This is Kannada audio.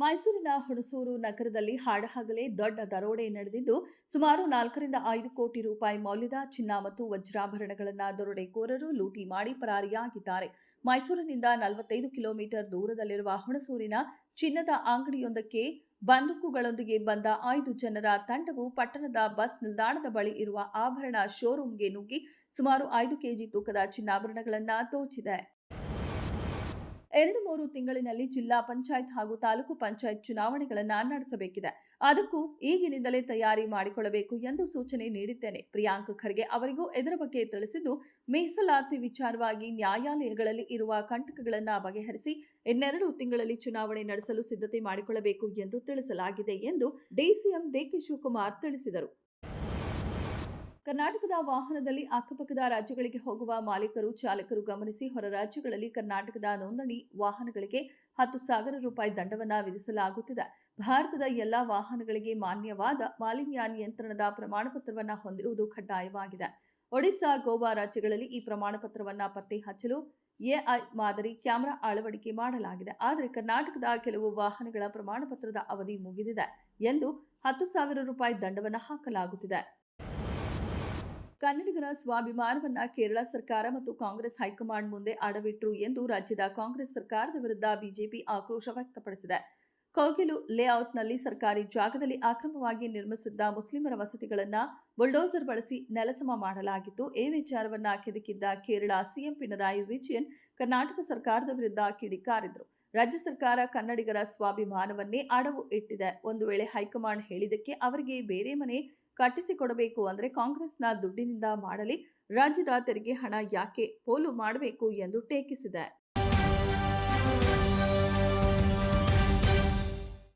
ಮೈಸೂರಿನ ಹುಣಸೂರು ನಗರದಲ್ಲಿ ಹಾಡಹಗಲೇ ದೊಡ್ಡ ದರೋಡೆ ನಡೆದಿದ್ದು, ಸುಮಾರು 4ರಿಂದ 5 ಕೋಟಿ ರೂಪಾಯಿ ಮೌಲ್ಯದ ಚಿನ್ನ ಮತ್ತು ವಜ್ರಾಭರಣಗಳನ್ನು ದರೋಡೆಕೋರರು ಲೂಟಿ ಮಾಡಿ ಪರಾರಿಯಾಗಿದ್ದಾರೆ. ಮೈಸೂರಿನಿಂದ 45 ಕಿಲೋಮೀಟರ್ ದೂರದಲ್ಲಿರುವ ಹುಣಸೂರಿನ ಚಿನ್ನದ ಅಂಗಡಿಯೊಂದಕ್ಕೆ ಬಂದೂಕುಗಳೊಂದಿಗೆ ಬಂದ 5 ಜನರ ತಂಡವು ಪಟ್ಟಣದ ಬಸ್ ನಿಲ್ದಾಣದ ಬಳಿ ಇರುವ ಆಭರಣ ಶೋರೂಂಗೆ ನುಗ್ಗಿ ಸುಮಾರು 5 ಕೆಜಿ ತೂಕದ ಚಿನ್ನಾಭರಣಗಳನ್ನು ದೋಚಿದೆ. 2-3 ತಿಂಗಳಿನಲ್ಲಿ ಜಿಲ್ಲಾ ಪಂಚಾಯತ್ ಹಾಗೂ ತಾಲೂಕು ಪಂಚಾಯತ್ ಚುನಾವಣೆಗಳನ್ನು ನಡೆಸಬೇಕಿದೆ. ಅದಕ್ಕೂ ಈಗಿನಿಂದಲೇ ತಯಾರಿ ಮಾಡಿಕೊಳ್ಳಬೇಕು ಎಂದು ಸೂಚನೆ ನೀಡಿದ್ದೇನೆ. ಪ್ರಿಯಾಂಕ್ ಖರ್ಗೆ ಅವರಿಗೂ ಇದರ ಬಗ್ಗೆ ತಿಳಿಸಿದ್ದು, ಮೀಸಲಾತಿ ವಿಚಾರವಾಗಿ ನ್ಯಾಯಾಲಯಗಳಲ್ಲಿ ಇರುವ ಕಂಟಕಗಳನ್ನು ಬಗೆಹರಿಸಿ 2 ತಿಂಗಳಲ್ಲಿ ಚುನಾವಣೆ ನಡೆಸಲು ಸಿದ್ಧತೆ ಮಾಡಿಕೊಳ್ಳಬೇಕು ಎಂದು ತಿಳಿಸಲಾಗಿದೆ ಎಂದು ಡಿಸಿಎಂ ಡಿಕೆ ಶಿವಕುಮಾರ್ ತಿಳಿಸಿದರು. ಕರ್ನಾಟಕದ ವಾಹನದಲ್ಲಿ ಅಕ್ಕಪಕ್ಕದ ರಾಜ್ಯಗಳಿಗೆ ಹೋಗುವ ಮಾಲೀಕರು, ಚಾಲಕರು ಗಮನಿಸಿ, ಹೊರ ರಾಜ್ಯಗಳಲ್ಲಿ ಕರ್ನಾಟಕದ ನೋಂದಣಿ ವಾಹನಗಳಿಗೆ 10,000 ರೂಪಾಯಿ ದಂಡವನ್ನು ವಿಧಿಸಲಾಗುತ್ತಿದೆ. ಭಾರತದ ಎಲ್ಲಾ ವಾಹನಗಳಿಗೆ ಮಾನ್ಯವಾದ ಮಾಲಿನ್ಯ ನಿಯಂತ್ರಣದ ಪ್ರಮಾಣಪತ್ರವನ್ನು ಹೊಂದಿರುವುದು ಕಡ್ಡಾಯವಾಗಿದೆ. ಒಡಿಶಾ, ಗೋವಾ ರಾಜ್ಯಗಳಲ್ಲಿ ಈ ಪ್ರಮಾಣಪತ್ರವನ್ನು ಪತ್ತೆ ಹಚ್ಚಲು ಎಐ ಮಾದರಿ ಕ್ಯಾಮೆರಾ ಅಳವಡಿಕೆ ಮಾಡಲಾಗಿದೆ. ಆದರೆ ಕರ್ನಾಟಕದ ಕೆಲವು ವಾಹನಗಳ ಪ್ರಮಾಣಪತ್ರದ ಅವಧಿ ಮುಗಿದಿದೆ ಎಂದು 10,000 ರೂಪಾಯಿ ದಂಡವನ್ನು ಹಾಕಲಾಗುತ್ತಿದೆ. ಕನ್ನಡಿಗರ ಸ್ವಾಭಿಮಾನವನ್ನ ಕೇರಳ ಸರ್ಕಾರ ಮತ್ತು ಕಾಂಗ್ರೆಸ್ ಹೈಕಮಾಂಡ್ ಮುಂದೆ ಅಡವಿಟ್ರು ಎಂದು ರಾಜ್ಯದ ಕಾಂಗ್ರೆಸ್ ಸರ್ಕಾರದ ವಿರುದ್ಧ ಬಿಜೆಪಿ ಆಕ್ರೋಶ ವ್ಯಕ್ತಪಡಿಸಿದೆ. ಕೋಗಿಲು ಲೇಔಟ್ನಲ್ಲಿ ಸರ್ಕಾರಿ ಜಾಗದಲ್ಲಿ ಅಕ್ರಮವಾಗಿ ನಿರ್ಮಿಸಿದ್ದ ಮುಸ್ಲಿಮರ ವಸತಿಗಳನ್ನು ಬುಲ್ಡೋಸರ್ ಬಳಸಿ ನೆಲಸಮ ಮಾಡಲಾಗಿತ್ತು. ಈ ವಿಚಾರವನ್ನ ಕೆದಕಿದ್ದ ಕೇರಳ ಸಿಎಂ ಪಿಣರಾಯಿ ವಿಜಯನ್ ಕರ್ನಾಟಕ ಸರ್ಕಾರದ ವಿರುದ್ಧ ಕಿಡಿಕಾರಿದ್ರು. ರಾಜ್ಯ ಸರ್ಕಾರ ಕನ್ನಡಿಗರ ಸ್ವಾಭಿಮಾನವನ್ನೇ ಅಡವು ಇಟ್ಟಿದೆ. ಒಂದು ವೇಳೆ ಹೈಕಮಾಂಡ್ ಹೇಳಿದ್ದಕ್ಕೆ ಅವರಿಗೆ ಬೇರೆ ಮನೆ ಕಟ್ಟಿಸಿಕೊಡಬೇಕು ಅಂದರೆ ಕಾಂಗ್ರೆಸ್ನ ದುಡ್ಡಿನಿಂದ ಮಾಡಲಿ, ರಾಜ್ಯದ ತೆರಿಗೆ ಹಣ ಯಾಕೆ ಪೋಲು ಮಾಡಬೇಕು ಎಂದು ಟೀಕಿಸಿದೆ.